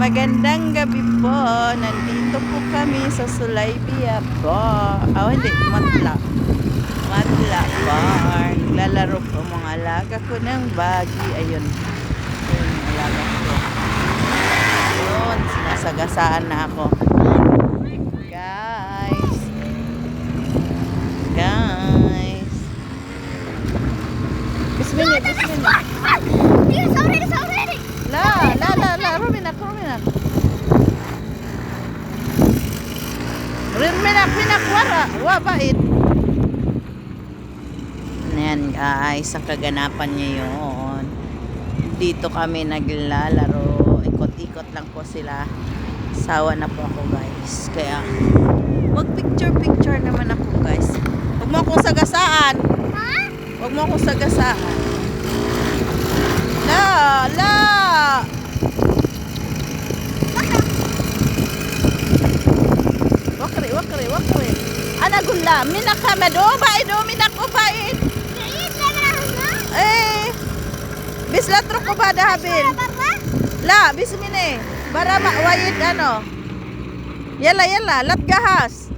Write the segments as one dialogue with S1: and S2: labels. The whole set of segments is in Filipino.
S1: Magandang gabi po. Nandito po kami sa Sulaybia Bar. Hindi, Matla. Matla Bar. Lalaro po mga alaga ko ng bagi. Ayun. Ayun, alaga ko. Ayun, sinasagasaan na ako. Guys. Guys. Bismillah, bismillah. La, ruminak. Ruminak, wara, bait. Ayan guys, ang kaganapan ngayon. Dito kami naglalaro. Ikot-ikot lang po sila. Sawa na po ako guys. Kaya, mag-picture naman ako guys. Huwag mo akong sagasaan. Huwag mo akong sagasaan. La. Wakri. Ana gulla, minak hamad o bait o minak o bait. Bislat ro ko ba dahabil? La, bismine. Bara wayid ano. Yala, lat gahas.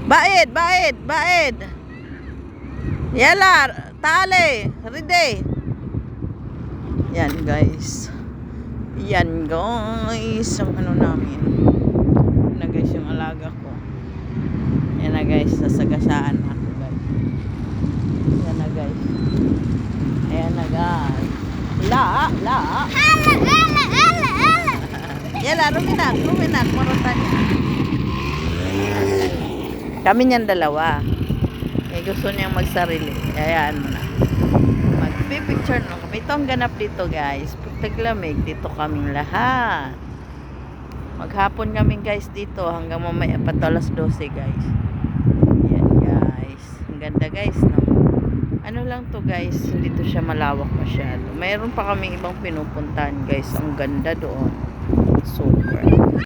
S1: Bait. Yala, tale, ride. Yan guys, ang ano namin na guys, yung alaga ko. Yan na guys, nasagasaan ako guys. Yan na guys. Ayan na guys. La. Yala, ruminak, marutan niya. Kami niyan dalawa. Gusto niyang magsarili. Hayaan mo na. Magpipicture na kami. Ito ang ganap dito guys. Pag taglamig, dito kaming lahat. Maghapon kami guys dito hanggang mamaya pa alas 12 guys. Yan guys. Ang ganda guys, no? Ano lang to guys, hindi to siya malawak masyado. Mayroon pa kaming ibang pinupuntahan guys. Ang ganda doon. Super.